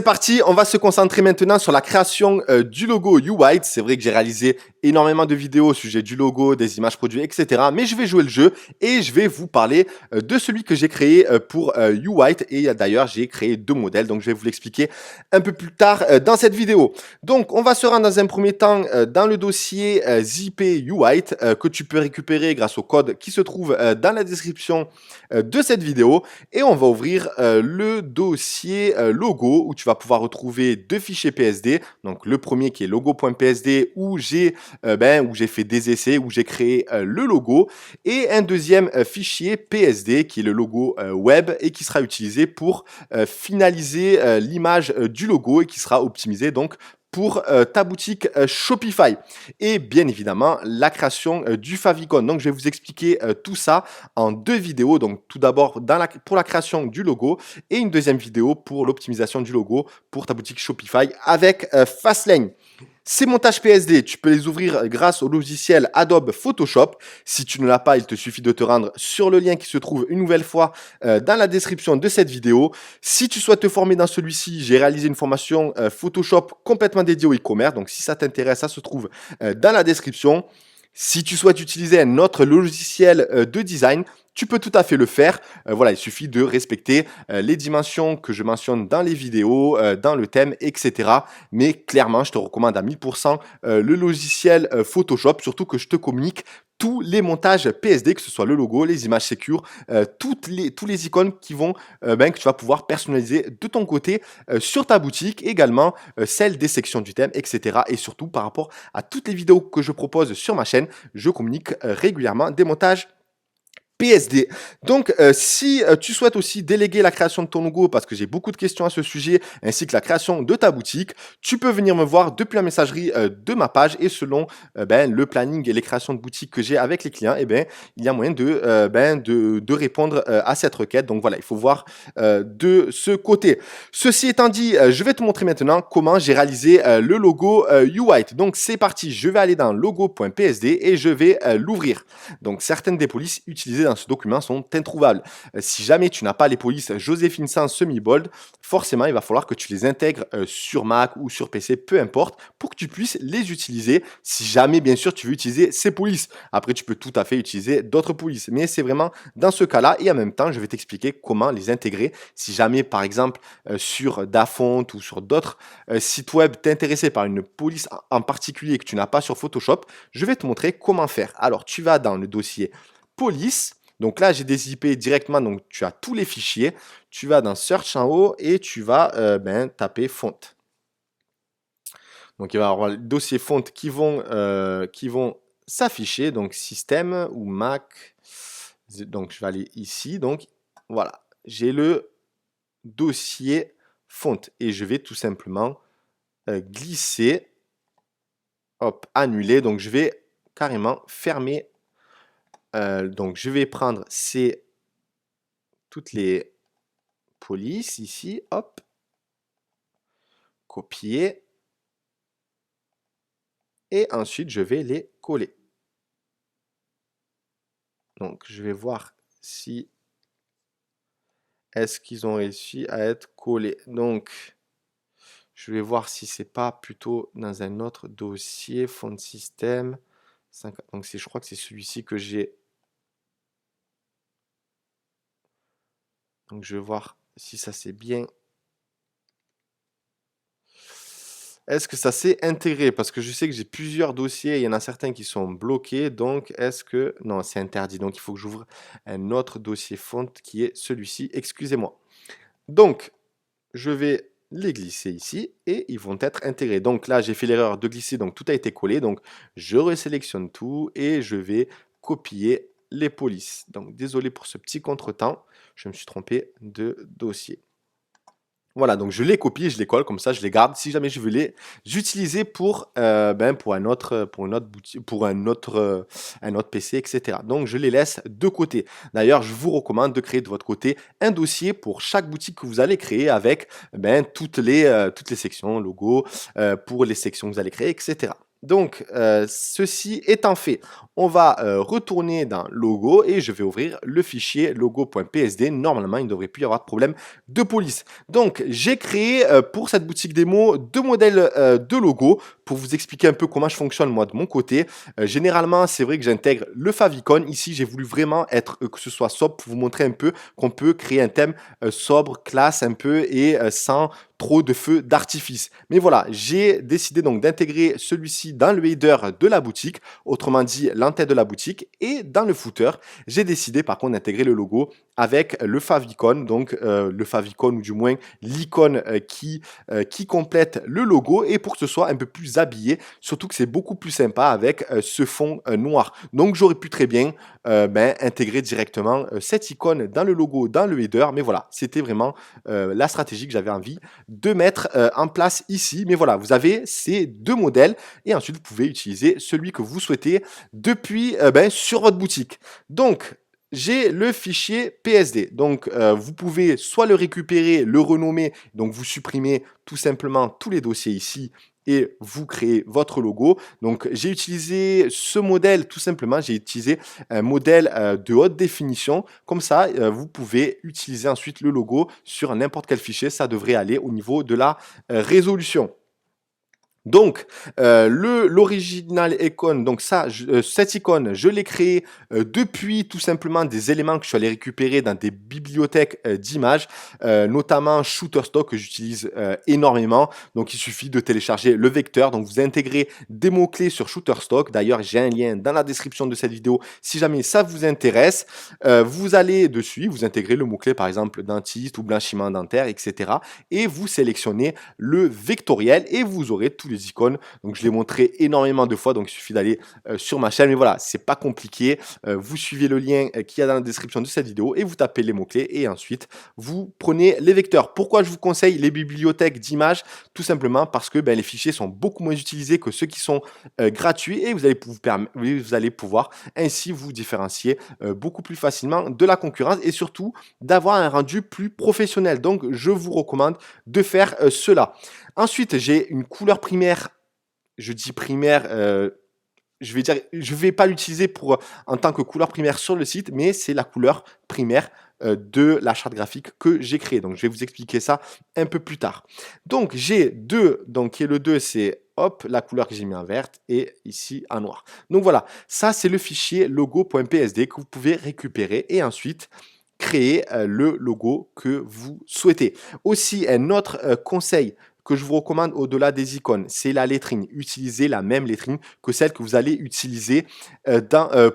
Parti, on va se concentrer maintenant sur la création du logo YouWhite. C'est vrai que j'ai réalisé énormément de vidéos au sujet du logo, des images produits, etc. Mais je vais jouer le jeu et je vais vous parler de celui que j'ai créé pour YouWhite. Et d'ailleurs, j'ai créé deux modèles, donc je vais vous l'expliquer un peu plus tard dans cette vidéo. Donc, on va se rendre dans un premier temps dans le dossier zippé YouWhite que tu peux récupérer grâce au code qui se trouve dans la description de cette vidéo. Et on va ouvrir le dossier logo où tu vas pouvoir retrouver deux fichiers PSD. Donc le premier qui est logo.psd où j'ai fait des essais, où j'ai créé le logo, et un deuxième fichier PSD qui est le logo web et qui sera utilisé pour finaliser l'image du logo et qui sera optimisé donc pour ta boutique Shopify. Et bien évidemment, la création du favicon. Donc, je vais vous expliquer tout ça en deux vidéos. Donc, tout d'abord, pour la création du logo et une deuxième vidéo pour l'optimisation du logo pour ta boutique Shopify avec Fastlane. Ces montages PSD, tu peux les ouvrir grâce au logiciel Adobe Photoshop. Si tu ne l'as pas, il te suffit de te rendre sur le lien qui se trouve une nouvelle fois dans la description de cette vidéo. Si tu souhaites te former dans celui-ci, j'ai réalisé une formation Photoshop complètement dédiée au e-commerce. Donc si ça t'intéresse, ça se trouve dans la description. Si tu souhaites utiliser un autre logiciel de design, tu peux tout à fait le faire. Voilà, il suffit de respecter les dimensions que je mentionne dans les vidéos, dans le thème, etc. Mais clairement, je te recommande à 1000% le logiciel Photoshop, surtout que je te communique tous les montages PSD, que ce soit le logo, les images secure, tous les icônes qui vont, que tu vas pouvoir personnaliser de ton côté sur ta boutique, également celle des sections du thème, etc. Et surtout par rapport à toutes les vidéos que je propose sur ma chaîne, je communique régulièrement des montages PSD. Donc, si tu souhaites aussi déléguer la création de ton logo, parce que j'ai beaucoup de questions à ce sujet, ainsi que la création de ta boutique, tu peux venir me voir depuis la messagerie de ma page et selon le planning et les créations de boutique que j'ai avec les clients, il y a moyen de répondre à cette requête. Donc voilà, il faut voir de ce côté. Ceci étant dit, je vais te montrer maintenant comment j'ai réalisé le logo YouWhite. Donc c'est parti, je vais aller dans logo.psd et je vais l'ouvrir. Donc certaines des polices utilisées dans ce document sont introuvables. Si jamais tu n'as pas les polices Joséphine Sans semi-bold, forcément il va falloir que tu les intègres sur Mac ou sur PC, peu importe, pour que tu puisses les utiliser si jamais bien sûr tu veux utiliser ces polices. Après tu peux tout à fait utiliser d'autres polices, mais c'est vraiment dans ce cas-là et en même temps je vais t'expliquer comment les intégrer si jamais par exemple sur Dafont ou sur d'autres sites web t'es intéressé par une police en particulier que tu n'as pas sur Photoshop, je vais te montrer comment faire. Alors tu vas dans le dossier police. Donc là, j'ai des IP directement, donc tu as tous les fichiers. Tu vas dans Search en haut et tu vas taper font. Donc il va y avoir les dossiers font qui vont s'afficher. Donc système ou Mac. Donc je vais aller ici. Donc voilà, j'ai le dossier font et je vais tout simplement glisser, hop, annuler. Donc je vais carrément fermer. Donc je vais prendre toutes les polices ici, hop, copier, et ensuite je vais les coller. Donc je vais voir si est-ce qu'ils ont réussi à être collés. Donc je vais voir si c'est pas plutôt dans un autre dossier, font système. Donc je crois que c'est celui-ci que j'ai. Donc je vais voir si ça c'est bien. Est-ce que ça s'est intégré? Parce que je sais que j'ai plusieurs dossiers, il y en a certains qui sont bloqués, donc est-ce que... Non, c'est interdit, donc il faut que j'ouvre un autre dossier font qui est celui-ci, excusez-moi. Donc, je vais les glisser ici et ils vont être intégrés. Donc là, j'ai fait l'erreur de glisser, donc tout a été collé, donc je resélectionne tout et je vais copier les polices. Donc désolé pour ce petit contretemps, je me suis trompé de dossier. Voilà, donc je les copie, je les colle, comme ça je les garde. Si jamais je veux les utiliser pour un autre boutique, pour un autre PC, etc. Donc je les laisse de côté. D'ailleurs, je vous recommande de créer de votre côté un dossier pour chaque boutique que vous allez créer avec toutes les sections, logo, pour les sections que vous allez créer, etc. Donc, ceci étant fait, on va retourner dans logo et je vais ouvrir le fichier logo.psd. Normalement, il ne devrait plus y avoir de problème de police. Donc, j'ai créé pour cette boutique démo deux modèles de logo pour vous expliquer un peu comment je fonctionne moi de mon côté. Généralement, c'est vrai que j'intègre le favicon. Ici, j'ai voulu vraiment être que ce soit sobre pour vous montrer un peu qu'on peut créer un thème sobre, classe un peu et sans trop de feux d'artifice. Mais voilà, j'ai décidé donc d'intégrer celui-ci dans le header de la boutique, autrement dit l'entête de la boutique, et dans le footer, j'ai décidé par contre d'intégrer le logo avec le favicon, donc le favicon ou du moins l'icône qui complète le logo et pour que ce soit un peu plus habillé, surtout que c'est beaucoup plus sympa avec ce fond noir. Donc j'aurais pu très bien intégrer directement cette icône dans le logo, dans le header, mais voilà, c'était vraiment la stratégie que j'avais envie de mettre en place ici. Mais voilà, vous avez ces deux modèles et ensuite vous pouvez utiliser celui que vous souhaitez depuis sur votre boutique. Donc, j'ai le fichier PSD. Donc, vous pouvez soit le récupérer, le renommer, donc vous supprimez tout simplement tous les dossiers ici et vous créez votre logo. Donc, j'ai utilisé ce modèle tout simplement. J'ai utilisé un modèle de haute définition. Comme ça, vous pouvez utiliser ensuite le logo sur n'importe quel fichier. Ça devrait aller au niveau de la résolution. Donc, l'original icône, donc ça, cette icône, je l'ai créée depuis tout simplement des éléments que je suis allé récupérer dans des bibliothèques d'images, notamment Shutterstock que j'utilise énormément. Donc, il suffit de télécharger le vecteur. Donc, vous intégrez des mots-clés sur Shutterstock. D'ailleurs, j'ai un lien dans la description de cette vidéo si jamais ça vous intéresse. Vous allez dessus, vous intégrez le mot-clé, par exemple, dentiste ou blanchiment dentaire, etc. Et vous sélectionnez le vectoriel et vous aurez tous les icônes. Donc je l'ai montré énormément de fois, donc il suffit d'aller sur ma chaîne. Mais voilà, c'est pas compliqué. Vous suivez le lien qu'il y a dans la description de cette vidéo et vous tapez les mots-clés et ensuite vous prenez les vecteurs. Pourquoi je vous conseille les bibliothèques d'images? Tout simplement parce que les fichiers sont beaucoup moins utilisés que ceux qui sont gratuits et vous allez pouvoir ainsi vous différencier beaucoup plus facilement de la concurrence et surtout d'avoir un rendu plus professionnel. Donc je vous recommande de faire cela. Ensuite, j'ai une couleur primaire. Je dis primaire, je vais pas l'utiliser en tant que couleur primaire sur le site, mais c'est la couleur primaire de la charte graphique que j'ai créée. Donc, je vais vous expliquer ça un peu plus tard. Donc, j'ai deux. Donc, qui est le 2, c'est hop, la couleur que j'ai mis en verte et ici en noir. Donc, voilà. Ça, c'est le fichier logo.psd que vous pouvez récupérer et ensuite créer le logo que vous souhaitez. Aussi, un autre conseil que je vous recommande au-delà des icônes, c'est la lettering. Utilisez la même lettering que celle que vous allez utiliser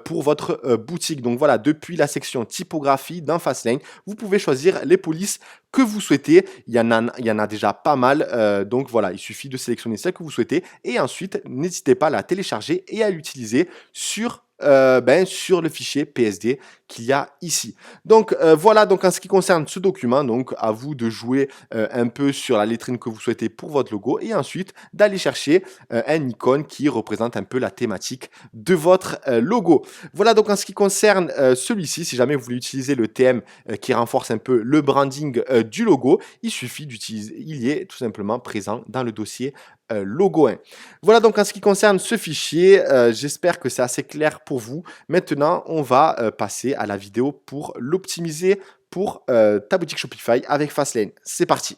pour votre boutique. Donc voilà, depuis la section typographie dans Fastlane, vous pouvez choisir les polices que vous souhaitez. Il y en a déjà pas mal. Donc voilà, il suffit de sélectionner celle que vous souhaitez et ensuite, n'hésitez pas à la télécharger et à l'utiliser sur le fichier PSD qu'il y a ici. Donc voilà, donc en ce qui concerne ce document, donc à vous de jouer un peu sur la lettrine que vous souhaitez pour votre logo et ensuite d'aller chercher un icône qui représente un peu la thématique de votre logo. Voilà donc en ce qui concerne celui-ci, si jamais vous voulez utiliser le thème qui renforce un peu le branding du logo, il suffit d'utiliser, il y est tout simplement présent dans le dossier logo 1. Voilà donc en ce qui concerne ce fichier, j'espère que c'est assez clair pour vous. Maintenant, on va passer à la vidéo pour l'optimiser pour ta boutique Shopify avec Fastlane. C'est parti.